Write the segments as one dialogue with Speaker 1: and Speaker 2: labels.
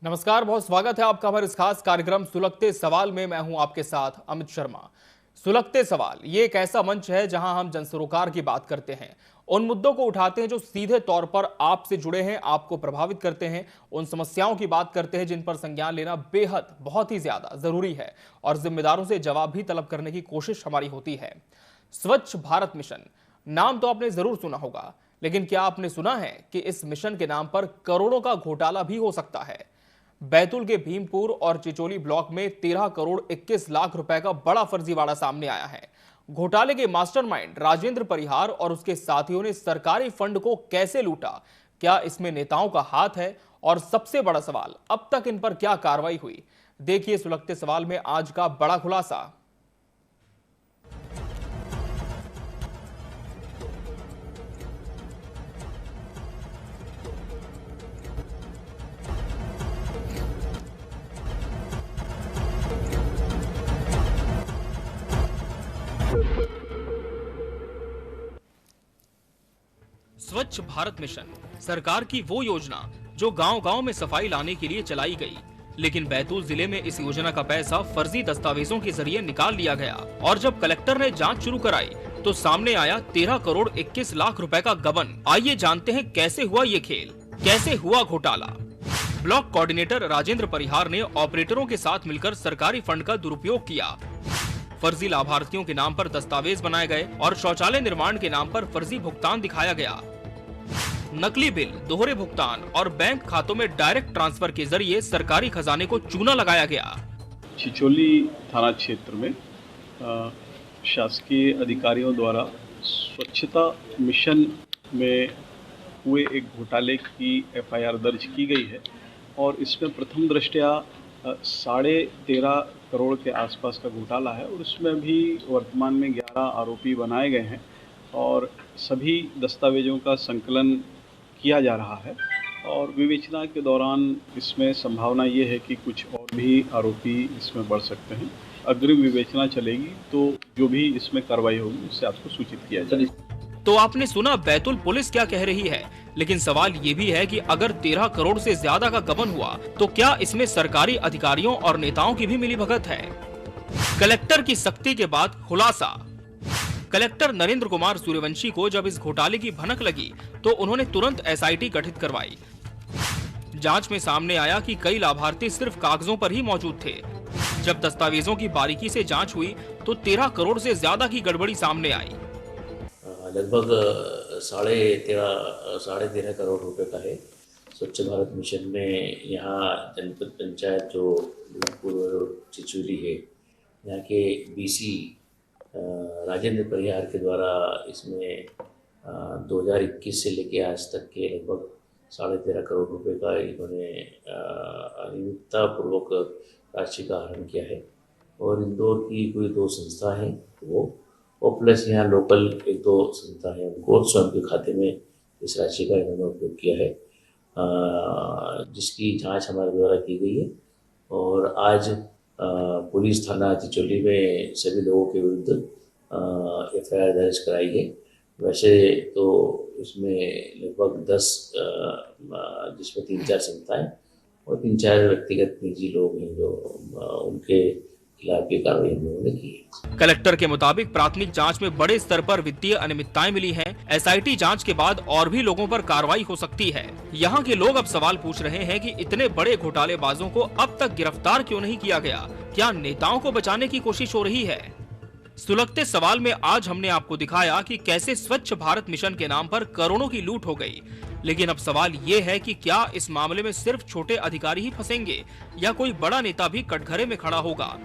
Speaker 1: नमस्कार, बहुत स्वागत है आपका हमारे इस खास कार्यक्रम सुलगते सवाल में। मैं हूं आपके साथ अमित शर्मा। सुलगते सवाल ये एक ऐसा मंच है जहां हम जन सरोकार की बात करते हैं, उन मुद्दों को उठाते हैं जो सीधे तौर पर आपसे जुड़े हैं, आपको प्रभावित करते हैं, उन समस्याओं की बात करते हैं जिन पर संज्ञान लेना बेहद बहुत ही ज्यादा जरूरी है और जिम्मेदारों से जवाब भी तलब करने की कोशिश हमारी होती है। स्वच्छ भारत मिशन नाम तो आपने जरूर सुना होगा, लेकिन क्या आपने सुना है कि इस मिशन के नाम पर करोड़ों का घोटाला भी हो सकता है। बैतूल के भीमपुर और चिचोली ब्लॉक में 13 करोड़ 21 लाख रुपए का बड़ा फर्जीवाड़ा सामने आया है। घोटाले के मास्टरमाइंड राजेंद्र परिहार और उसके साथियों ने सरकारी फंड को कैसे लूटा, क्या इसमें नेताओं का हाथ है, और सबसे बड़ा सवाल, अब तक इन पर क्या कार्रवाई हुई। देखिए सुलगते सवाल में आज का बड़ा खुलासा। स्वच्छ भारत मिशन सरकार की वो योजना जो गांव-गांव में सफाई लाने के लिए चलाई गई, लेकिन बैतूल जिले में इस योजना का पैसा फर्जी दस्तावेजों के जरिए निकाल लिया गया और जब कलेक्टर ने जांच शुरू कराई तो सामने आया 13 करोड़ 21 लाख रुपए का गबन। आइए जानते हैं कैसे हुआ ये खेल, कैसे हुआ घोटाला। ब्लॉक कोऑर्डिनेटर राजेंद्र परिहार ने ऑपरेटरों के साथ मिलकर सरकारी फंड का दुरुपयोग किया। फर्जी लाभार्थियों के नाम पर दस्तावेज बनाए गए और शौचालय निर्माण के नाम पर फर्जी भुगतान दिखाया गया। नकली बिल, दोहरे भुगतान और बैंक खातों में डायरेक्ट ट्रांसफर के जरिए सरकारी खजाने को चूना लगाया गया।
Speaker 2: चिचोली थाना क्षेत्र में शासकीय अधिकारियों द्वारा स्वच्छता मिशन में हुए एक घोटाले की एफआईआर दर्ज की गई है और इसमें प्रथम दृष्टया 13.5 करोड़ के आसपास का घोटाला है और इसमें भी वर्तमान में 11 आरोपी बनाए गए हैं और सभी दस्तावेजों का संकलन किया जा रहा है और विवेचना के दौरान इसमें संभावना ये है कि कुछ और भी आरोपी इसमें बढ़ सकते हैं। अग्रिम विवेचना चलेगी तो जो भी इसमें कार्रवाई होगी उससे आपको सूचित किया जाएगा।
Speaker 1: तो आपने सुना बैतूल पुलिस क्या कह रही है, लेकिन सवाल ये भी है कि अगर 13 करोड़ से ज्यादा का गबन हुआ तो क्या इसमें सरकारी अधिकारियों और नेताओं की भी मिलीभगत है। कलेक्टर की सख्ती के बाद खुलासा। कलेक्टर नरेंद्र कुमार सूर्यवंशी को जब इस घोटाले की भनक लगी तो उन्होंने तुरंत एसआईटी गठित करवाई। जांच में सामने आया कि कई लाभार्थी सिर्फ कागजों पर ही मौजूद थे। जब दस्तावेजों की बारीकी से जांच हुई तो 13 करोड़ से ज्यादा की गड़बड़ी सामने आई।
Speaker 3: लगभग 13.5 करोड़ रुपए का है। स्वच्छ भारत मिशन में यहाँ जनपद पंचायत जो भीमपुर चिचोली है, यहाँ के बीसी राजेंद्र परिहार के द्वारा इसमें 2021 से लेके आज तक के लगभग 13.5 करोड़ रुपए का इन्होंने अनियमिततापूर्वक राशि का आहरण किया है और इंदौर की कोई 2 संस्था हैं वो प्लस यहाँ लोकल 1-2 संस्था है, उनको स्वयं के खाते में इस राशि का इन्होंने उपयोग किया है, जिसकी जांच हमारे द्वारा की गई है और आज पुलिस थाना चिचोली में सभी लोगों के विरुद्ध एफआईआर दर्ज कराई है। वैसे तो इसमें लगभग 10 जिसमें 3-4 संस्थाएं और 3-4 व्यक्तिगत निजी लोग हैं जो उनके खिलाफ की कार्रवाई हम लोगों ने की है।
Speaker 1: कलेक्टर के मुताबिक प्राथमिक जांच में बड़े स्तर पर वित्तीय अनियमितताएं मिली हैं। एसआईटी जांच के बाद और भी लोगों पर कार्रवाई हो सकती है। यहाँ के लोग अब सवाल पूछ रहे हैं कि इतने बड़े घोटालेबाजों को अब तक गिरफ्तार क्यों नहीं किया गया, क्या नेताओं को बचाने की कोशिश हो रही है। सुलगते सवाल में आज हमने आपको दिखाया कि कैसे स्वच्छ भारत मिशन के नाम पर करोड़ों की लूट हो गई, लेकिन अब सवाल ये है कि क्या इस मामले में सिर्फ छोटे अधिकारी ही फंसेंगे या कोई बड़ा नेता भी कटघरे में खड़ा होगा।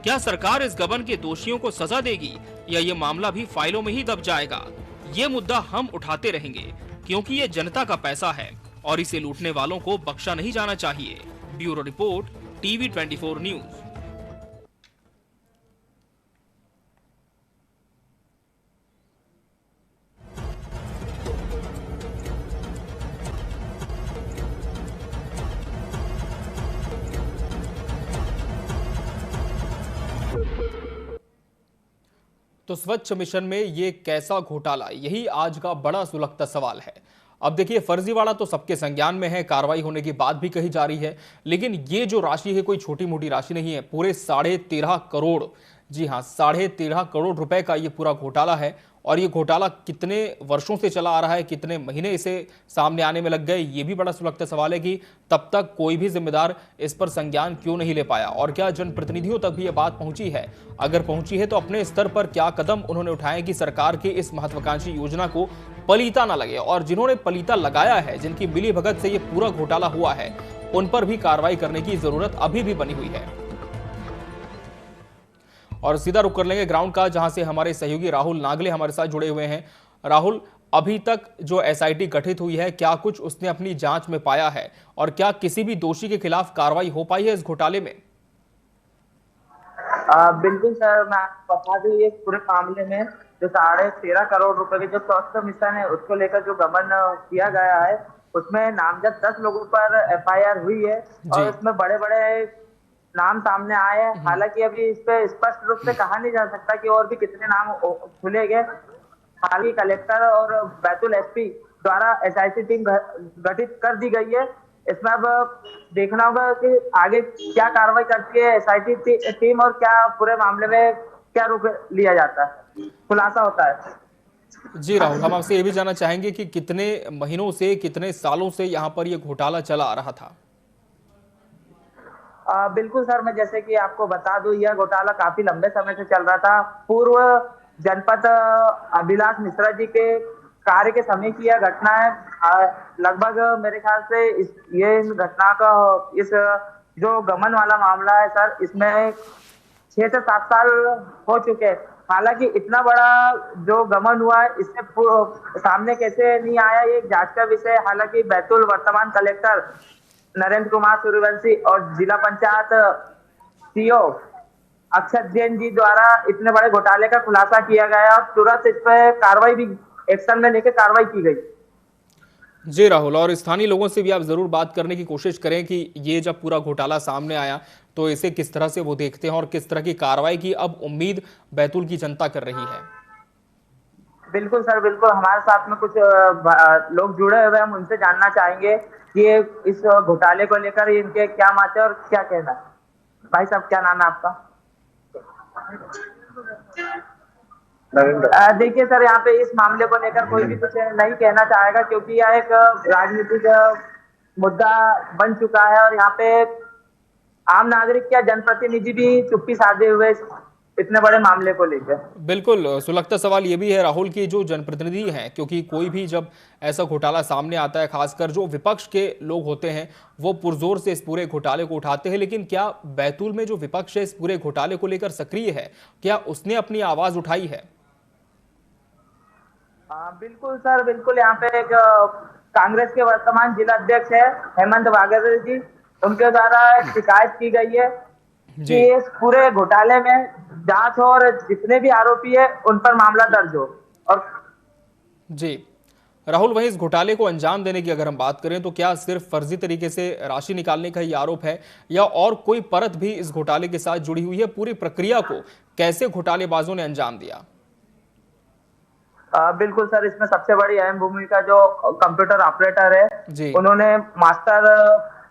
Speaker 1: क्या सरकार इस गबन के दोषियों को सजा देगी या ये मामला भी फाइलों में ही दब जाएगा। ये मुद्दा हम उठाते रहेंगे क्योंकि ये जनता का पैसा है और इसे लूटने वालों को बख्शा नहीं जाना चाहिए। Bureau report, TV 24 news. तो स्वच्छ मिशन में ये कैसा घोटाला, यही आज का बड़ा सुलगता सवाल है। अब देखिए, फर्जीवाड़ा तो सबके संज्ञान में है, कार्रवाई होने की बात भी कही जा रही है, लेकिन ये जो राशि है कोई छोटी मोटी राशि नहीं है। पूरे 13.5 करोड़, जी हाँ, 13.5 करोड़ रुपए का ये पूरा घोटाला है। और ये घोटाला कितने वर्षों से चला आ रहा है, कितने महीने इसे सामने आने में लग गए, ये भी बड़ा सुलगता सवाल है कि तब तक कोई भी जिम्मेदार इस पर संज्ञान क्यों नहीं ले पाया, और क्या जनप्रतिनिधियों तक भी ये बात पहुंची है? अगर पहुंची है तो अपने स्तर पर क्या कदम उन्होंने उठाए कि सरकार की इस महत्वाकांक्षी योजना को पलीता ना लगे, और जिन्होंने पलीता लगाया है, जिनकी मिलीभगत से ये पूरा घोटाला हुआ है, उन पर भी कार्रवाई करने की जरूरत अभी भी बनी हुई है। और सीधा रुख कर लेंगे ग्राउंड का, जहां से हमारे सहयोगी राहुल नागले हमारे साथ जुड़े हुए हैं। राहुल, अभी तक जो एसआईटी गठित हुई है, क्या कुछ उसने अपनी जांच में पाया है, और क्या किसी भी दोषी के खिलाफ कार्रवाई हो पाई है इस घोटाले में?
Speaker 4: बिल्कुल सर, मैं आपको बता दूं, ये पूरे मामले में जो 13.5 करोड़ रुपए के जो स्वास्थ्य मिशन है उसको लेकर जो गबन किया गया है, उसमें नामजद 10 लोगों पर एफआईआर हुई है और उसमें बड़े बड़े नाम सामने आए हैं। हालांकि अभी इस पे स्पष्ट रूप से कहा नहीं जा सकता कि और भी कितने नाम खुले गए। हालांकि कलेक्टर और बैतूल एसपी द्वारा एसआईटी टीम गठित कर दी गई है। इसमें अब देखना होगा कि आगे क्या कार्रवाई करती है एसआईटी टीम और क्या पूरे मामले में क्या रुख लिया जाता है, खुलासा होता है।
Speaker 1: जी राहुल, हम आपसे ये भी जानना चाहेंगे कि कितने महीनों से, कितने सालों से यहाँ पर ये घोटाला चला आ रहा था?
Speaker 4: बिल्कुल सर, मैं जैसे कि आपको बता दूं, यह घोटाला काफी लंबे समय से चल रहा था। पूर्व जनपद अभिलाष मिश्रा जी के कार्य के समय की यह घटना है। लगभग मेरे ख्याल से ये घटना का इस जो गमन वाला मामला है सर, इसमें 6 से 7 साल हो चुके हैं। हालांकि इतना बड़ा जो गमन हुआ है इससे सामने कैसे नहीं आया, ये एक जांच का विषय। हालांकि बैतूल वर्तमान कलेक्टर नरेंद्र कुमार सूर्यवंशी और जिला पंचायत सीओ अक्षत जैन जी द्वारा इतने बड़े घोटाले का खुलासा किया गया और तुरंत इस पर कार्रवाई भी एक्शन में लेकर कार्रवाई की गई।
Speaker 1: जी राहुल, और स्थानीय लोगों से भी आप जरूर बात करने की कोशिश करें कि ये जब पूरा घोटाला सामने आया तो इसे किस तरह से वो देखते हैं और किस तरह की कार्रवाई की अब उम्मीद बैतूल की जनता कर रही है।
Speaker 4: बिल्कुल सर, बिल्कुल। हमारे साथ में कुछ लोग जुड़े हुए हैं, हम उनसे जानना चाहेंगे कि इस घोटाले को लेकर इनके क्या मत है और क्या कहना है। भाई साहब, क्या नाम है आपका? देखिए सर, यहाँ पे इस मामले को लेकर कोई भी कुछ नहीं कहना चाहेगा क्योंकि यह एक राजनीतिक मुद्दा बन चुका है और यहाँ पे आम नागरिक या जनप्रतिनिधि भी चुप्पी साधे हुए इतने बड़े मामले को लेकर।
Speaker 1: बिल्कुल, सुलगता सवाल ये भी है राहुल की जो जनप्रतिनिधि हैं, क्योंकि कोई भी जब ऐसा घोटाला सामने आता है, खासकर जो विपक्ष के लोग होते हैं, वो पुरजोर से इस पूरे घोटाले को उठाते हैं। लेकिन क्या बैतूल में जो विपक्ष है इस पूरे घोटाले को लेकर सक्रिय है? क्या उसने अपनी आवाज उठाई है?
Speaker 4: बिल्कुल सर, बिल्कुल। यहाँ पे एक कांग्रेस के वर्तमान जिला अध्यक्ष है हेमंत बागेल जी, उनके द्वारा शिकायत की गई है कि इस पूरे घोटाले में जांच हो और जितने भी आरोपी है उन पर मामला दर्ज हो। और
Speaker 1: जी राहुल, वहीं इस घोटाले को अंजाम देने की अगर हम बात करें तो क्या सिर्फ फर्जी तरीके से राशि निकालने का ही आरोप है या और कोई परत भी इस घोटाले के साथ जुड़ी हुई है? पूरी प्रक्रिया को कैसे घोटालेबाजों ने अंजाम दिया?
Speaker 4: बिल्कुल सर, इसमें सबसे बड़ी अहम भूमिका जो कंप्यूटर ऑपरेटर है, उन्होंने मास्टर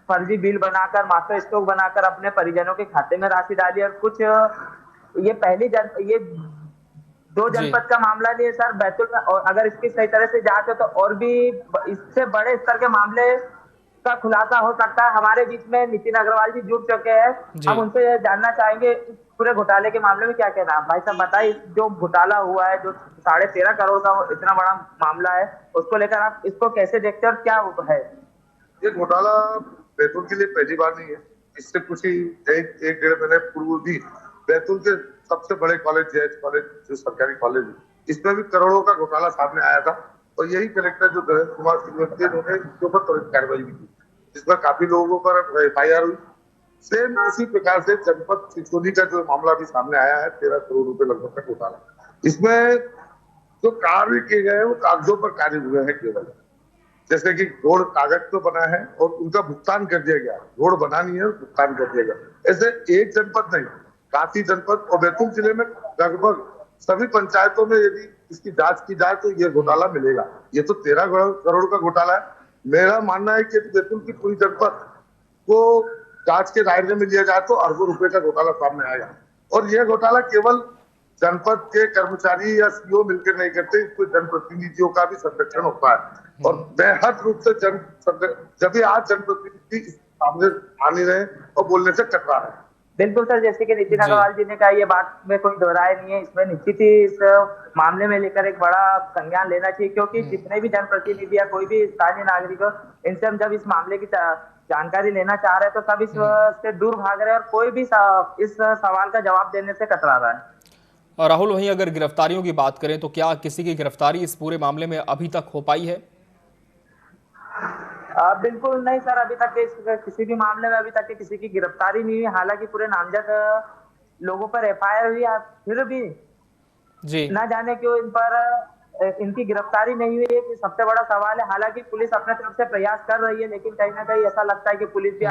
Speaker 4: फर्जी बिल बनाकर, मास्टर स्टॉक बनाकर अपने परिजनों के खाते में राशि डाली। और कुछ ये 2 जनपद का मामला नहीं है सर बैतूल में, और अगर इसकी सही तरह से जांच हो तो और भी इससे बड़े स्तर के मामले का खुलासा हो सकता है। हमारे बीच में नितिन अग्रवाल जी जुड़ चुके हैं, हम उनसे जानना चाहेंगे पूरे घोटाले के मामले में क्या कहना है। भाई साहब बताइए, जो घोटाला हुआ है, जो 13.5 करोड़ का इतना बड़ा मामला है, उसको लेकर आप इसको कैसे देखते हैं और क्या है?
Speaker 5: ये घोटाला बैतूल के लिए पहली बार नहीं है। इससे कुछ ही एक 1.5 महीने पूर्व भी बैतूल के सबसे बड़े कॉलेज, जेएच कॉलेज, जो सरकारी कॉलेज है, इसमें भी करोड़ों का घोटाला सामने आया था और यही कलेक्टर जो नरेंद्र कुमार सूर्यवंशी, उन्होंने इसके ऊपर त्वरित कार्रवाई भी की, जिसमें काफी लोगों पर एफआईआर हुई। सेम उसी प्रकार से जनपद चिचोली का जो मामला भी सामने आया है, 13 करोड़ रुपए लगभग का घोटाला, इसमें जो कार्य किए गए हैं वो कागजों पर कार्य हुए हैं केवल। जैसे कि रोड कागज तो बना है और उनका भुगतान कर दिया गया, रोड बना नहीं है, भुगतान कर दिया गया। ऐसे एक जनपद नहीं, काफी जनपद और बैतूल जिले में लगभग सभी पंचायतों में यदि इसकी जांच की जाए तो ये घोटाला मिलेगा। ये तो 13 करोड़ का घोटाला है। मेरा मानना है कि बैतूल की पूरी जनपद को जांच के दायरे में लिया जाए तो अरबों रुपए का घोटाला सामने आएगा। और यह घोटाला केवल जनपद के कर्मचारी या सीओ मिलकर नहीं करते, इसमें जनप्रतिनिधियों का भी संरक्षण होता है। और बेहद रूप से जब भी आज जनप्रतिनिधि इस सामने आ नहीं रहे और बोलने से कतरा रहे।
Speaker 4: बिल्कुल सर, जैसे कि नितिन अग्रवाल जी ने कहा, ये बात में कोई दोहराए नहीं है। इसमें निश्चित ही इस मामले में लेकर एक बड़ा संज्ञान लेना चाहिए, क्योंकि जितने भी जनप्रतिनिधि या कोई भी स्थानीय नागरिक हो, इनसे हम जब इस मामले की जानकारी लेना चाह रहे हैं तो सब इससे दूर भाग रहे हैं और कोई भी इस सवाल का जवाब देने से कतरा रहा है।
Speaker 1: और राहुल, वहीं अगर गिरफ्तारियों की बात करें तो क्या किसी की गिरफ्तारी इस पूरे मामले में अभी तक हो पाई है?
Speaker 4: बिल्कुल नहीं सर, अभी तक किसी भी मामले में अभी तक किसी की गिरफ्तारी नहीं हुई। हालांकि पूरे नामजद लोगों पर एफआईआर हुई, फिर भी
Speaker 1: जी
Speaker 4: ना जाने क्यों इन पर इनकी गिरफ्तारी नहीं हुई है, सबसे बड़ा सवाल है। हालांकि पुलिस अपने तरफ से प्रयास कर रही है, लेकिन कहीं ना कहीं ऐसा लगता है कि पुलिस भी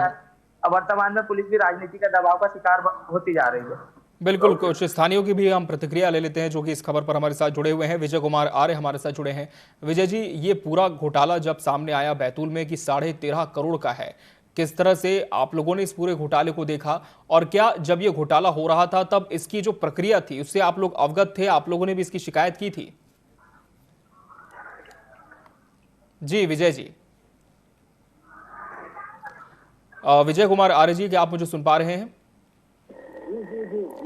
Speaker 4: वर्तमान में पुलिस भी राजनीति का दबाव का शिकार होती जा रही है।
Speaker 1: बिल्कुल, कुछ स्थानीयों की भी हम प्रतिक्रिया ले लेते हैं जो कि इस खबर पर हमारे साथ जुड़े हुए हैं। विजय कुमार आर्य हमारे साथ जुड़े हैं। विजय जी, ये पूरा घोटाला जब सामने आया बैतूल में कि 13.5 करोड़ का है, किस तरह से आप लोगों ने इस पूरे घोटाले को देखा, और क्या जब ये घोटाला हो रहा था तब इसकी जो प्रक्रिया थी उससे आप लोग अवगत थे? आप लोगों ने भी इसकी शिकायत की थी? जी विजय जी, विजय कुमार आर्य जी, क्या आप मुझे सुन पा रहे हैं?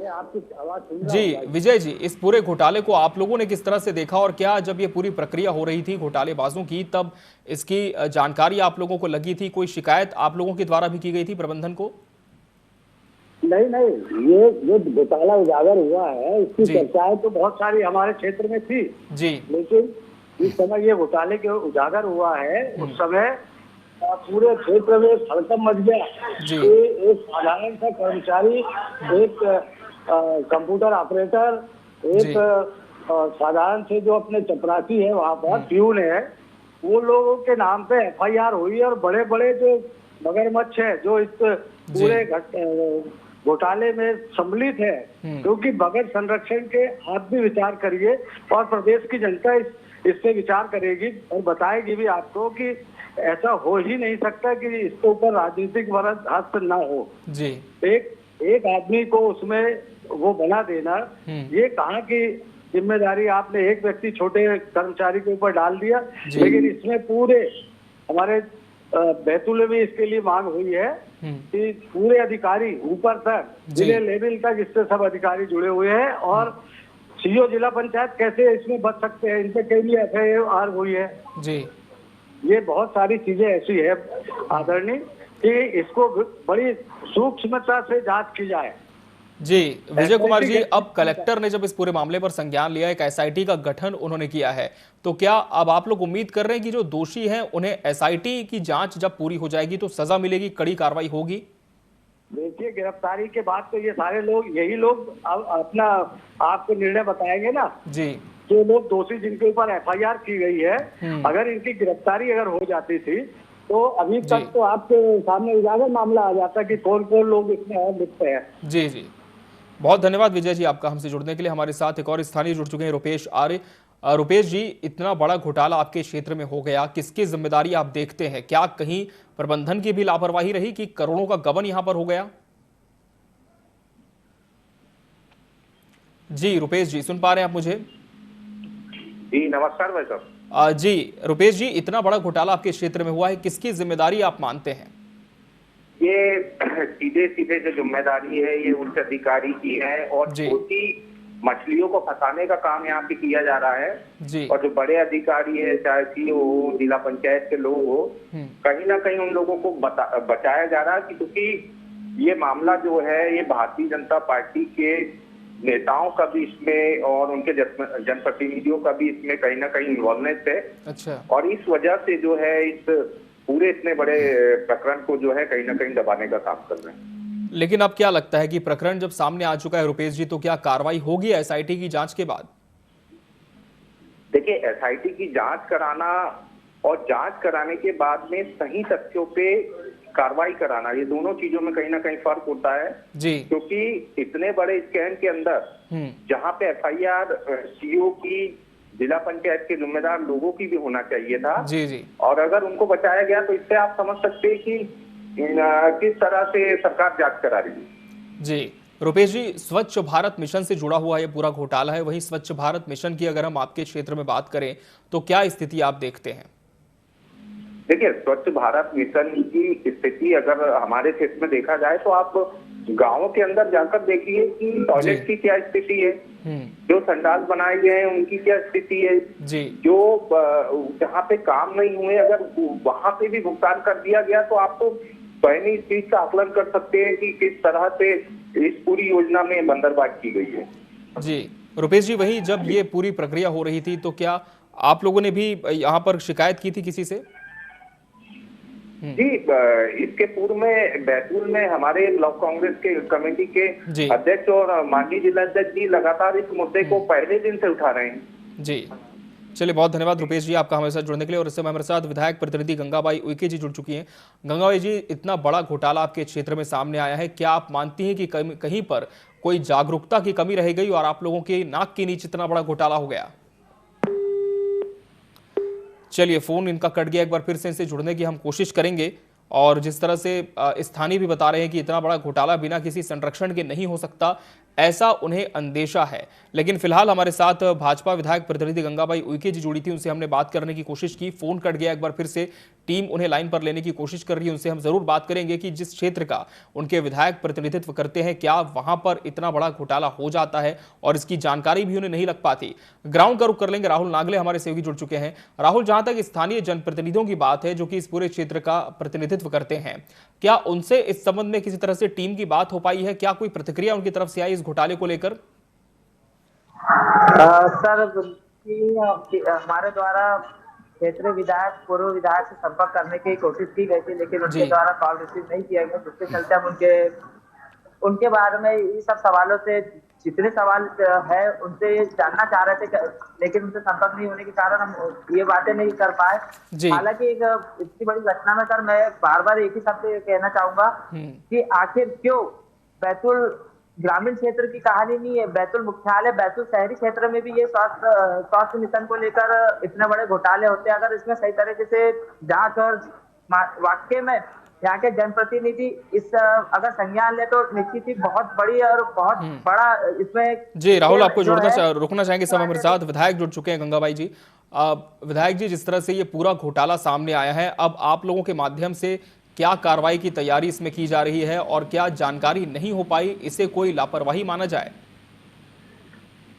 Speaker 6: आपकी आवाज सुन रहा
Speaker 1: जी
Speaker 6: हूं।
Speaker 1: विजय जी, इस पूरे घोटाले को आप लोगों ने किस तरह से देखा, और क्या जब ये पूरी प्रक्रिया हो रही थी घोटालेबाजों की तब इसकी जानकारी आप लोगों को लगी थी? कोई शिकायत आप लोगों के द्वारा भी की गई थी प्रबंधन को?
Speaker 6: नहीं, ये जो घोटाला उजागर हुआ है इसकी चर्चाएं तो बहुत सारी हमारे क्षेत्र में थी
Speaker 1: जी,
Speaker 6: लेकिन जिस समय ये घोटाले के उजागर हुआ है उस समय पूरे क्षेत्र में हड़कंप मच गया
Speaker 1: जी।
Speaker 6: कि एक साधारण सा कर्मचारी, एक कंप्यूटर ऑपरेटर, एक साधारण से जो अपने चपरासी है वहाँ पर प्यून है, वो लोगों के नाम पे एफआईआर हुई और बड़े बड़े जो मगरमच्छ है जो इस पूरे घोटाले में सम्मिलित है, क्योंकि बगैर संरक्षण के आप भी विचार करिए और प्रदेश की जनता इससे विचार करेगी और बताएगी भी आपको कि ऐसा हो ही नहीं सकता कि इसके ऊपर राजनीतिक हस्त ना हो।
Speaker 1: जी,
Speaker 6: एक आदमी को उसमें वो बना देना, ये कहाँ की जिम्मेदारी आपने एक व्यक्ति छोटे कर्मचारी के ऊपर डाल दिया। लेकिन इसमें पूरे हमारे बैतूल में भी इसके लिए मांग हुई है कि पूरे अधिकारी ऊपर तक जिले लेवल तक इससे सब अधिकारी जुड़े हुए हैं और सीओ जिला पंचायत कैसे इसमें बच सकते हैं, इनसे कई लिए एफआईआर हुई है
Speaker 1: जी।
Speaker 6: ये बहुत सारी चीजें ऐसी है आदरणीय कि इसको बड़ी सूक्ष्मता से जांच की जाए।
Speaker 1: जी विजय कुमार जी, अब कलेक्टर ने जब इस पूरे मामले पर संज्ञान लिया, एक एसआईटी का गठन उन्होंने किया है, तो क्या अब आप लोग उम्मीद कर रहे हैं कि जो दोषी हैं उन्हें एसआईटी की जांच जब पूरी हो जाएगी तो सजा मिलेगी, कड़ी कार्रवाई होगी?
Speaker 6: देखिए, गिरफ्तारी के बाद तो ये सारे लोग यही लोग अपना आपको निर्णय बताएंगे ना
Speaker 1: जी।
Speaker 6: जो लोग दोषी जिनके ऊपर एफआईआर की गई है, अगर इनकी गिरफ्तारी अगर हो जाती थी तो अभी तक तो आपके सामने उजागर मामला आ जाता कि कौन कौन लोग इसमें और लिखते हैं।
Speaker 1: जी जी, बहुत धन्यवाद विजय जी आपका हमसे जुड़ने के लिए। हमारे साथ एक और स्थानीय जुड़ चुके हैं, रुपेश आर्य। रुपेश जी, इतना बड़ा घोटाला आपके क्षेत्र में हो गया, किसकी जिम्मेदारी आप देखते हैं? क्या कहीं प्रबंधन की भी लापरवाही रही कि करोड़ों का गबन यहां पर हो गया? जी रुपेश जी, सुन पा रहे हैं आप मुझे?
Speaker 7: जी नमस्कार भाई साहब।
Speaker 1: जी रुपेश जी, इतना बड़ा घोटाला आपके क्षेत्र में हुआ है, किसकी जिम्मेदारी आप मानते हैं?
Speaker 7: ये सीधे जो जिम्मेदारी है ये उच्च अधिकारी की है और छोटी मछलियों को फंसाने का काम यहाँ पे किया जा रहा है
Speaker 1: जी।
Speaker 7: और जो बड़े अधिकारी है, चाहे सीओ हो, जिला पंचायत के लोग हो, कहीं ना कहीं उन लोगों को बचाया जा रहा है क्योंकि ये मामला जो है ये भारतीय जनता पार्टी के नेताओं का भी इसमें और उनके जनप्रतिनिधियों का भी इसमें कहीं ना कहीं इन्वॉल्वमेंट है।
Speaker 1: अच्छा।
Speaker 7: और इस वजह से जो है इस पूरे इतने बड़े प्रकरण को जो है कहीं ना कहीं दबाने का काम कर रहे हैं।
Speaker 1: लेकिन अब क्या लगता है कि प्रकरण जब सामने आ चुका है रुपेश जी, तो क्या कार्रवाई होगी एसआईटी की जांच के बाद?
Speaker 7: देखिए, एसआईटी की जांच कराना और जांच कराने के बाद में सही तथ्यों पे कार्रवाई कराना, ये दोनों चीजों में कहीं ना कहीं फर्क होता है
Speaker 1: जी।
Speaker 7: क्योंकि इतने बड़े स्कैम के अंदर जहां पे एफआईआर सीओ की जिला पंचायत के जिम्मेदार लोगों की भी होना चाहिए था।
Speaker 1: जी जी
Speaker 7: और अगर उनको बचाया गया तो इससे आप समझ सकते हैं कि किस तरह से सरकार जांच करा रही है।
Speaker 1: जी रुपेश जी, स्वच्छ भारत मिशन से जुड़ा हुआ ये पूरा घोटाला है। वहीं स्वच्छ भारत मिशन की अगर हम आपके क्षेत्र में बात करें तो क्या स्थिति आप देखते हैं?
Speaker 7: देखिए, स्वच्छ भारत मिशन की स्थिति अगर हमारे क्षेत्र में देखा जाए तो आप गांवों के अंदर जाकर देखिए कि टॉयलेट की क्या स्थिति है, जो संडास बनाए गए हैं उनकी क्या स्थिति है,
Speaker 1: जी
Speaker 7: जो जहाँ पे काम नहीं हुए अगर वहां पे भी भुगतान कर दिया गया तो आपको स्वयं इस चीज का आकलन कर सकते हैं कि किस तरह से इस पूरी योजना में बंदरबांट की गई है।
Speaker 1: जी रुपेश जी, वही जब ये पूरी प्रक्रिया हो रही थी तो क्या आप लोगों ने भी यहाँ पर शिकायत की थी किसी से?
Speaker 7: जी, इसके पूर्व में बैतूल में हमारे ब्लॉक कांग्रेस के कमेटी के अध्यक्ष और माननीय जिलाध्यक्ष जी लगातार इस मुद्दे को पहले दिन से उठा रहे हैं।
Speaker 1: जी चलिए, बहुत धन्यवाद रुपेश जी आपका हमारे साथ जुड़ने के लिए। और इस समय हमारे साथ विधायक प्रतिनिधि गंगाबाई उइके जी जुड़ चुकी हैं। गंगाबाई जी, इतना बड़ा घोटाला आपके क्षेत्र में सामने आया है, क्या आप मानती हैं कि कहीं पर कोई जागरूकता की कमी रह गई और आप लोगों के नाक के नीचे इतना बड़ा घोटाला हो गया? चलिए, फोन इनका कट गया, एक बार फिर से इनसे जुड़ने की हम कोशिश करेंगे। और जिस तरह से स्थानीय भी बता रहे हैं कि इतना बड़ा घोटाला बिना किसी संरक्षण के नहीं हो सकता, ऐसा उन्हें अंदेशा है। लेकिन फिलहाल हमारे साथ भाजपा विधायक प्रतिनिधि गंगाबाई उइके जी जुड़ी थी, उनसे हमने बात करने की कोशिश की, फोन कट गया। एक बार फिर से टीम उन्हें लाइन पर लेने की कोशिश कर रही है, उनसे हम जरूर बात करेंगे कि जिस क्षेत्र का उनके विधायक प्रतिनिधित्व करते हैं, क्या वहां पर इतना बड़ा घोटाला हो जाता है और इसकी जानकारी भी उन्हें नहीं लग पाती। ग्राउंड का रुख कर लेंगे। राहुल नागले हमारे सहयोगी जुड़ चुके हैं। राहुल, जहां तक स्थानीय जनप्रतिनिधियों की बात है जो कि इस पूरे क्षेत्र का प्रतिनिधित्व करते हैं, क्या उनसे इस संबंध में किसी तरह से टीम की बात हो पाई है? क्या कोई प्रतिक्रिया उनकी तरफ से आई इस घोटाले को लेकर?
Speaker 4: सर, हमारे द्वारा क्षेत्रीय विधायक, पूर्व विधायक से संपर्क करने की कोशिश की गई थी, लेकिन उनके द्वारा कॉल रिसीव नहीं किया गया, जिसके चलते हम उनके बारे में इन सब सवालों से, जितने सवाल है उनसे जानना चाह रहे थे, लेकिन उनसे संपर्क नहीं होने के कारण हम ये बातें नहीं कर पाए। हालांकि एक इतनी बड़ी घटना में सर मैं बार बार एक ही शब्द कहना चाहूंगा कि आखिर क्यों बैतूल ग्रामीण क्षेत्र की कहानी नहीं है, बैतूल मुख्यालय, बैतूल शहरी क्षेत्र में भी ये स्वास्थ्य मिशन को लेकर इतने बड़े घोटाले होते हैं। अगर इसमें सही तरीके से जांच और वाकई में यहाँ के जनप्रतिनिधि इस अगर संज्ञान ले तो निश्चित ही बहुत बड़ी और बहुत बड़ा इसमें।
Speaker 1: जी राहुल, आपको रुकना चाहेंगे समय हमारे साथ विधायक जुड़ चुके हैं। गंगाबाई जी, विधायक जी, जिस तरह से ये पूरा घोटाला सामने आया है, अब आप लोगों के माध्यम से क्या कार्रवाई की तैयारी इसमें की जा रही है और क्या जानकारी नहीं हो पाई, इसे कोई लापरवाही माना जाए?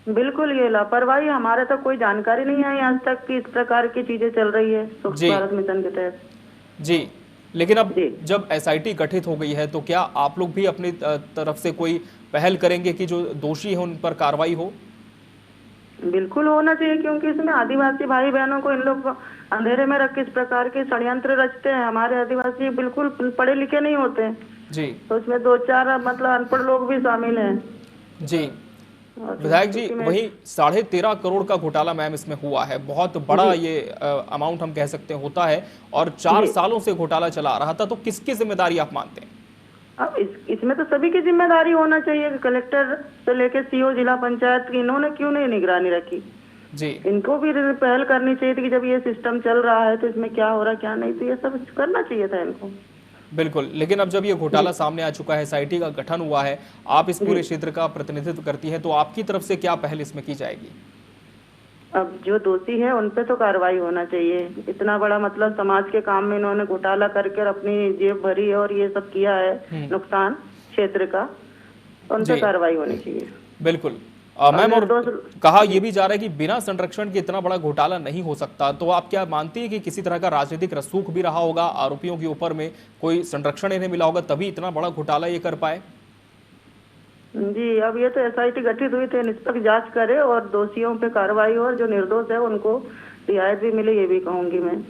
Speaker 8: बिल्कुल, ये लापरवाही, हमारे तक कोई जानकारी नहीं आई आज तक कि इस प्रकार की चीजें चल रही है स्वच्छ भारत मिशन के तहत।
Speaker 1: जी, लेकिन अब जब एसआईटी गठित हो गई है तो क्या आप लोग भी अपनी तरफ से कोई पहल करेंगे कि जो दोषी है उन पर कार्रवाई हो?
Speaker 8: बिल्कुल होना चाहिए, क्योंकि इसमें आदिवासी भाई बहनों को इन लोग अंधेरे में रख के इस प्रकार के षड्यंत्र रचते हैं। हमारे आदिवासी बिल्कुल पढ़े लिखे नहीं होते
Speaker 1: जी,
Speaker 8: तो उसमें 2-4 मतलब अनपढ़ लोग भी शामिल हैं।
Speaker 1: जी विधायक जी, वही 13.5 करोड़ का घोटाला मैम इसमें हुआ है, बहुत बड़ा ये अमाउंट हम कह सकते हैं होता है, और 4 सालों से घोटाला चला आ रहा था, तो किसकी जिम्मेदारी आप मानते हैं?
Speaker 8: अब इसमें तो सभी की जिम्मेदारी होना चाहिए, कलेक्टर से लेकर सीओ, जिला पंचायत की, इन्होंने क्यों नहीं निगरानी रखी?
Speaker 1: जी,
Speaker 8: इनको भी पहल करनी चाहिए थी कि जब ये सिस्टम चल रहा है तो इसमें क्या हो रहा है क्या नहीं, तो ये सब करना चाहिए था इनको।
Speaker 1: बिल्कुल, लेकिन अब जब ये घोटाला सामने आ चुका है, एसआईटी का गठन हुआ है, आप इस पूरे क्षेत्र का प्रतिनिधित्व करती हैं, तो आपकी तरफ से क्या पहल इसमें की जाएगी?
Speaker 8: अब जो दोषी है उन पे तो कार्रवाई होना चाहिए। इतना बड़ा मतलब समाज के काम में इन्होंने घोटाला करके अपनी जेब भरी और ये सब किया है नुकसान क्षेत्र का, उन पे कार्रवाई होनी चाहिए।
Speaker 1: बिल्कुल मैम, और कहा यह भी जा रहा है कि बिना संरक्षण के इतना बड़ा घोटाला नहीं हो सकता, तो आप क्या मानती है कि किसी तरह का राजनीतिक रसूख भी रहा होगा, आरोपियों के ऊपर में कोई संरक्षण इन्हें मिला होगा तभी इतना बड़ा घोटाला ये कर पाए?
Speaker 8: जी, अब ये तो एसआईटी गठित हुई थी, निष्पक्ष जांच करे और दोषियों पे कार्रवाई हो और जो निर्दोष है उनको रियायत भी मिले, ये भी कहूंगी मैं।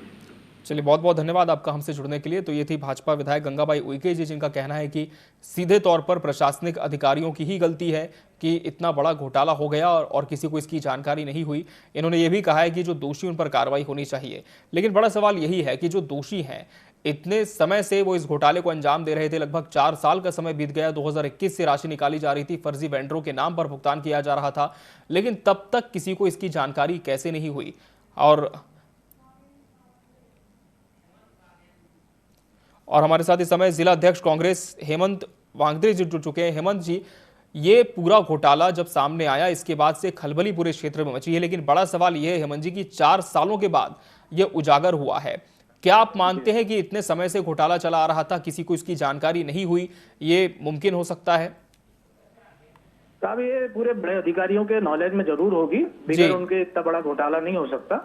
Speaker 1: चलिए, बहुत बहुत धन्यवाद आपका हमसे जुड़ने के लिए। तो ये थी भाजपा विधायक गंगाबाई उइके जी, जिनका कहना है कि सीधे तौर पर प्रशासनिक अधिकारियों की ही गलती है कि इतना बड़ा घोटाला हो गया और किसी को इसकी जानकारी नहीं हुई। इन्होंने ये भी कहा है कि जो दोषी उन पर कार्रवाई होनी चाहिए, लेकिन बड़ा सवाल यही है कि जो दोषी हैं इतने समय से वो इस घोटाले को अंजाम दे रहे थे। लगभग 4 साल का समय बीत गया। 2021 से राशि निकाली जा रही थी, फर्जी वेंडरों के नाम पर भुगतान किया जा रहा था, लेकिन तब तक किसी को इसकी जानकारी कैसे नहीं हुई। और हमारे साथ इस समय जिला अध्यक्ष कांग्रेस हेमंत वांगदे जी जुड़ चुके हैं। हेमंत जी, ये पूरा घोटाला जब सामने आया, इसके बाद से खलबली पूरे क्षेत्र में मची है, लेकिन बड़ा सवाल यह है हेमंत जी की 4 सालों के बाद यह उजागर हुआ है। क्या आप मानते हैं कि इतने समय से घोटाला चला आ रहा था, किसी को इसकी जानकारी नहीं हुई, ये मुमकिन हो सकता है?
Speaker 9: साहब, ये पूरे बड़े अधिकारियों के नॉलेज में जरूर होगी, बिगड़ उनके इतना बड़ा घोटाला नहीं हो सकता।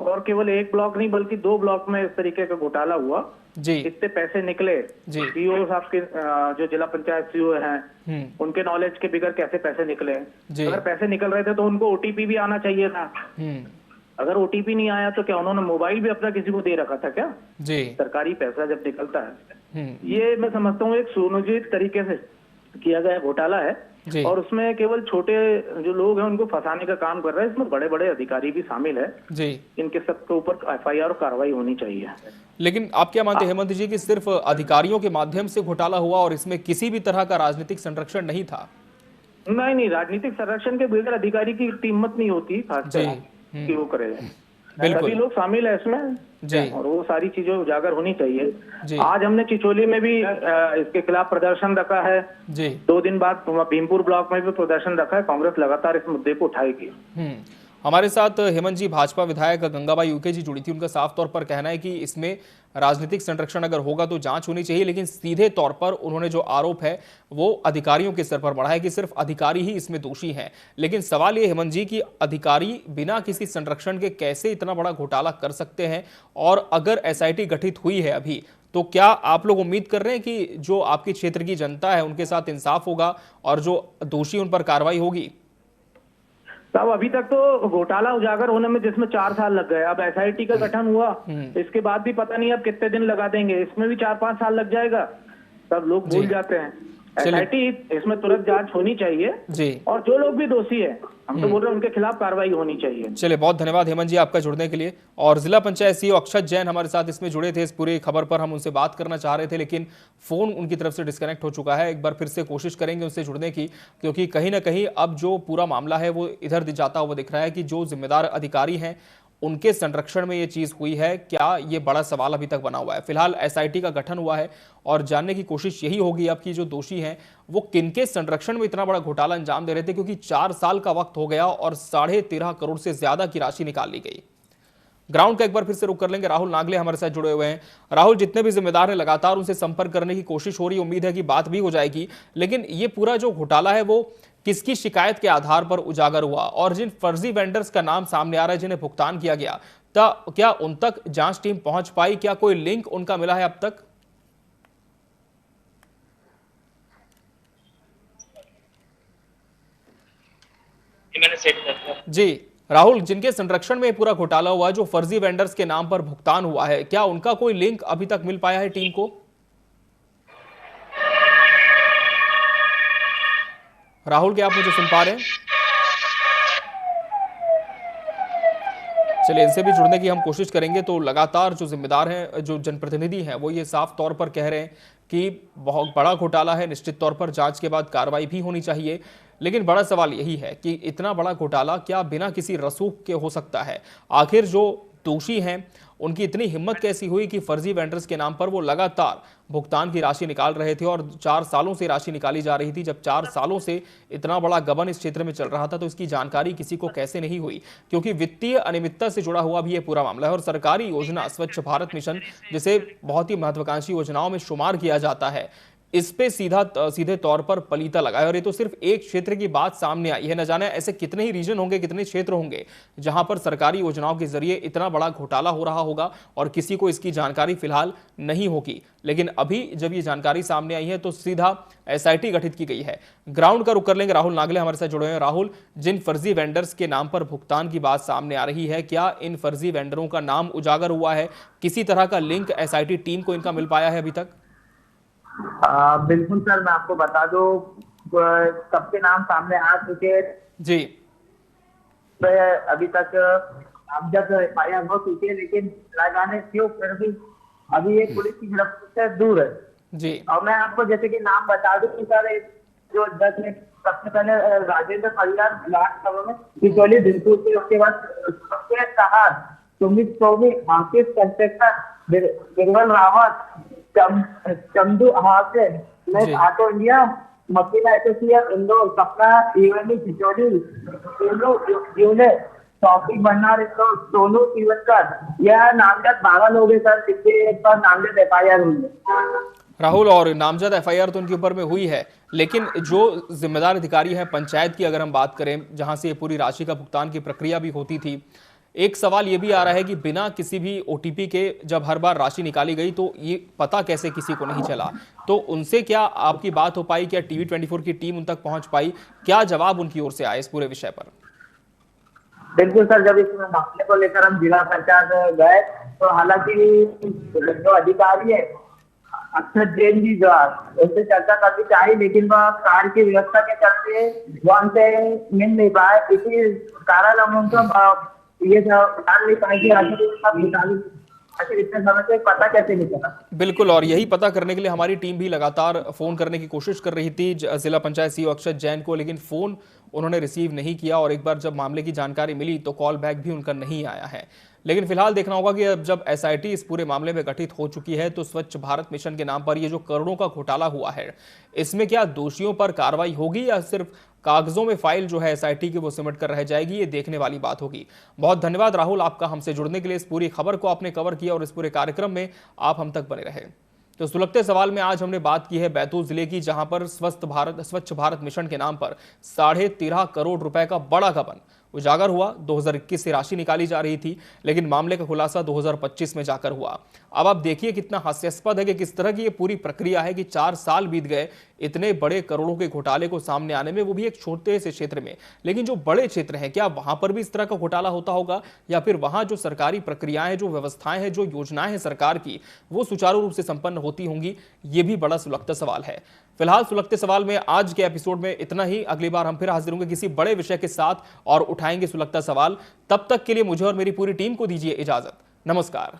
Speaker 9: और केवल एक ब्लॉक नहीं बल्कि 2 ब्लॉक में इस तरीके का घोटाला हुआ जी। इतने पैसे निकले सीओ साहब के, जो जिला पंचायत सीओ हैं, उनके नॉलेज के बिगड़ कैसे पैसे निकले। अगर पैसे निकल रहे थे तो उनको ओटीपी भी आना चाहिए था। अगर ओटीपी नहीं आया तो क्या उन्होंने मोबाइल भी अपना किसी को दे रखा था क्या? जी। सरकारी पैसा जब निकलता है, ये मैं समझता हूँ एक सुनियोजित तरीके से किया गया घोटाला है। और उसमें केवल छोटे जो लोग हैं उनको फंसाने का काम कर रहे हैं, इसमें बड़े बड़े अधिकारी भी शामिल है जी। इनके सबके ऊपर एफआईआर और कार्रवाई होनी चाहिए।
Speaker 1: लेकिन आप क्या मानते हैं हेमंत जी कि सिर्फ अधिकारियों के माध्यम से घोटाला हुआ और इसमें किसी भी तरह का राजनीतिक संरक्षण नहीं था?
Speaker 9: नहीं, राजनीतिक संरक्षण के बगैर अधिकारी की हिम्मत नहीं होती खासकर कि वो करे। सभी लोग शामिल है इसमें जी। और वो सारी चीजें उजागर होनी चाहिए जी। आज हमने चिचोली में भी इसके खिलाफ प्रदर्शन रखा है जी। 2 दिन बाद भीमपुर ब्लॉक में भी प्रदर्शन रखा है। कांग्रेस लगातार इस मुद्दे को उठाएगी।
Speaker 1: हमारे साथ हेमंत जी भाजपा विधायक गंगाबाई यूके जी जुड़ी थी। उनका साफ तौर पर कहना है कि इसमें राजनीतिक संरक्षण अगर होगा तो जांच होनी चाहिए, लेकिन सीधे तौर पर उन्होंने जो आरोप है वो अधिकारियों के सिर पर बढ़ा है कि सिर्फ अधिकारी ही इसमें दोषी हैं। लेकिन सवाल ये हेमंत जी कि अधिकारी बिना किसी संरक्षण के कैसे इतना बड़ा घोटाला कर सकते हैं? और अगर एसआईटी गठित हुई है अभी, तो क्या आप लोग उम्मीद कर रहे हैं कि जो आपके क्षेत्र की जनता है उनके साथ इंसाफ होगा और जो दोषी उन पर कार्रवाई होगी?
Speaker 9: साहब, अभी तक तो घोटाला उजागर होने में जिसमें 4 साल लग गए, अब एसआईटी का गठन हुआ, इसके बाद भी पता नहीं अब कितने दिन लगा देंगे, इसमें भी 4-5 साल लग जाएगा। सब लोग भूल जाते हैं। एसआईटी इसमें तुरंत जांच होनी चाहिए जी। और जो लोग भी दोषी है, हम तो बोल रहे हैं उनके खिलाफ कार्रवाई होनी चाहिए।
Speaker 1: चलिए, बहुत धन्यवाद हेमंत जी आपका जुड़ने के लिए। और जिला पंचायत सीईओ अक्षत जैन हमारे साथ इसमें जुड़े थे। इस पूरी खबर पर हम उनसे बात करना चाह रहे थे, लेकिन फोन उनकी तरफ से डिस्कनेक्ट हो चुका है। एक बार फिर से कोशिश करेंगे उनसे जुड़ने की, क्योंकि कहीं ना कहीं अब जो पूरा मामला है वो इधर जाता हुआ दिख रहा है कि जो जिम्मेदार अधिकारी हैं उनके संरक्षण में ये चीज हुई है क्या, ये बड़ा सवाल अभी तक बना हुआ है। फिलहाल एसआईटी का गठन हुआ है और जानने की कोशिश यही होगी अब कि जो दोषी हैं वो किनके संरक्षण में इतना बड़ा घोटाला अंजाम दे रहे थे, क्योंकि 4 साल का वक्त हो गया और 13.5 करोड़ से ज्यादा की राशि निकाल ली गई। ग्राउंड का एक बार फिर से रुक कर लेंगे। राहुल नागले हमारे साथ जुड़े हुए हैं। राहुल, जितने भी जिम्मेदार हैं लगातार उनसे संपर्क करने की कोशिश हो रही है, उम्मीद है कि बात भी हो जाएगी, लेकिन ये पूरा जो घोटाला है वो किसकी शिकायत के आधार पर उजागर हुआ और जिन फर्जी वेंडर्स का नाम सामने आ रहा है जिन्हें भुगतान किया गया, क्या उन तक जांच टीम पहुंच पाई? क्या कोई लिंक उनका मिला है अब तक?
Speaker 10: मैंने सेट कर दिया
Speaker 1: जी। राहुल, जिनके संरक्षण में पूरा घोटाला हुआ, जो फर्जी वेंडर्स के नाम पर भुगतान हुआ है, क्या उनका कोई लिंक अभी तक मिल पाया है टीम को? राहुल, क्या आप मुझे सुन पा रहे हैं? चलिए, इनसे भी जुड़ने की हम कोशिश करेंगे। तो लगातार जो जिम्मेदार हैं, जो जनप्रतिनिधि हैं, वो ये साफ तौर पर कह रहे हैं कि बहुत बड़ा घोटाला है, निश्चित तौर पर जांच के बाद कार्रवाई भी होनी चाहिए। लेकिन बड़ा सवाल यही है कि इतना बड़ा घोटाला क्या बिना किसी रसूख के हो सकता है? आखिर जो दोषी हैं उनकी इतनी हिम्मत कैसी हुई कि फर्जी वेंडर्स के नाम पर वो लगातार भुगतान की राशि निकाल रहे थे और 4 सालों से राशि निकाली जा रही थी। जब 4 सालों से इतना बड़ा गबन इस क्षेत्र में चल रहा था तो इसकी जानकारी किसी को कैसे नहीं हुई? क्योंकि वित्तीय अनियमितता से जुड़ा हुआ भी ये पूरा मामला है और सरकारी योजना स्वच्छ भारत मिशन, जिसे बहुत ही महत्वाकांक्षी योजनाओं में शुमार किया जाता है, इस पे सीधे तौर पर पलीता लगा है। और ये तो सिर्फ एक क्षेत्र की बात सामने आई है, न जाने ऐसे कितने ही रीजन होंगे, कितने क्षेत्र होंगे जहां पर सरकारी योजनाओं के जरिए इतना बड़ा घोटाला हो रहा होगा और किसी को इसकी जानकारी फिलहाल नहीं होगी। लेकिन अभी जब ये जानकारी सामने आई है तो सीधा एसआईटी गठित की गई है। ग्राउंड का रुख कर लेंगे। राहुल नागले हमारे साथ जुड़े हैं। राहुल, जिन फर्जी वेंडर्स के नाम पर भुगतान की बात सामने आ रही है, क्या इन फर्जी वेंडरों का नाम उजागर हुआ है? किसी तरह का लिंक एसआईटी टीम को इनका मिल पाया है अभी तक?
Speaker 4: बिल्कुल सर, मैं आपको बता दूं, सबके नाम सामने आ चुके
Speaker 1: जी।
Speaker 4: अभी तक अब जब एफआईआर हो चुकी है, लेकिन न जाने क्यों फिर भी अभी ये पुलिस की गिरफ्त से दूर है
Speaker 1: जी।
Speaker 4: और मैं आपको जैसे कि नाम बता दूं कि सर जो जज ने सबसे पहले राजेंद्र परिवार लास्ट समय में बिचौली दिलपुर से, उसके बाद सबसे सहार Sumit Somi, Ashish constructor, Birbal Rawat, Chandu Hase, auto India, मकीना एसोसिएट इंदौर, सपना इवेंटी बिचौली, टॉपिक भंडार इंदौर, सोनू तिवटकर, यह नामजद 12 लोग हैं सर जिसके पर नामजद FIR हुई है।
Speaker 1: राहुल, और नामजद FIR तो उनके ऊपर में हुई है, लेकिन जो जिम्मेदार अधिकारी हैं पंचायत की अगर हम बात करें, जहां से ये पूरी राशि का भुगतान की प्रक्रिया भी होती थी, एक सवाल ये भी आ रहा है कि बिना किसी भी OTP के जब हर बार राशि निकाली गई तो ये पता कैसे किसी को नहीं चला, तो उनसे क्या आपकी बात हो पाई? क्या TV 24 की टीम उन तक पहुंच पाई? क्या जवाब उनकी ओर से आया इस पूरे विषय पर?
Speaker 4: बिल्कुल सर, जब इस मामले को लेकर हम जिला पंचायत गए तो हालांकि जो अधिकारी है अक्षर जैन जी जो उनसे चर्चा करनी चाहिए, लेकिन वह कार्य की व्यवस्था के चलते वो हमसे मिल नहीं पाए। इसी कारण हम उनको ये जान नहीं पाए कि आखिर इतने समय से पता कैसे नहीं चला।
Speaker 1: बिल्कुल, और यही पता करने के लिए हमारी टीम भी लगातार फोन करने की कोशिश कर रही थी जिला पंचायत CEO अक्षर जैन को, लेकिन फोन उन्होंने रिसीव नहीं किया और एक बार जब मामले की जानकारी मिली तो कॉल बैक भी उनका नहीं आया है। लेकिन फिलहाल देखना होगा कि अब जब SIT इस पूरे मामले में गठित हो चुकी है तो स्वच्छ भारत मिशन के नाम पर ये जो करोड़ों का घोटाला हुआ है, इसमें क्या दोषियों पर कार्रवाई होगी या सिर्फ कागजों में फाइल जो है SIT की वो सिमट कर रह जाएगी, ये देखने वाली बात होगी। बहुत धन्यवाद राहुल आपका हमसे जुड़ने के लिए, इस पूरी खबर को आपने कवर किया और इस पूरे कार्यक्रम में आप हम तक बने रहे। तो सुलगते सवाल में आज हमने बात की है बैतूल जिले की, जहां पर स्वच्छ भारत मिशन के नाम पर 13.5 करोड़ रुपए का बड़ा गबन उजागर हुआ। 2021 से राशि निकाली जा रही थी, लेकिन मामले का खुलासा 2025 में जाकर हुआ। अब आप देखिए कितना हास्यास्पद है कि किस तरह की ये पूरी प्रक्रिया है कि 4 साल बीत गए इतने बड़े करोड़ों के घोटाले को सामने आने में, वो भी एक छोटे से क्षेत्र में। लेकिन जो बड़े क्षेत्र हैं, क्या वहां पर भी इस तरह का घोटाला होता होगा या फिर वहां जो सरकारी प्रक्रियाएं, जो व्यवस्थाएं हैं, जो योजनाएं हैं सरकार की, वो सुचारू रूप से संपन्न होती होंगी? ये भी बड़ा सुलगता सवाल है। फिलहाल सुलगते सवाल में आज के एपिसोड में इतना ही। अगली बार हम फिर हाजिर होंगे किसी बड़े विषय के साथ और उठाएंगे सुलगता सवाल। तब तक के लिए मुझे और मेरी पूरी टीम को दीजिए इजाजत। नमस्कार।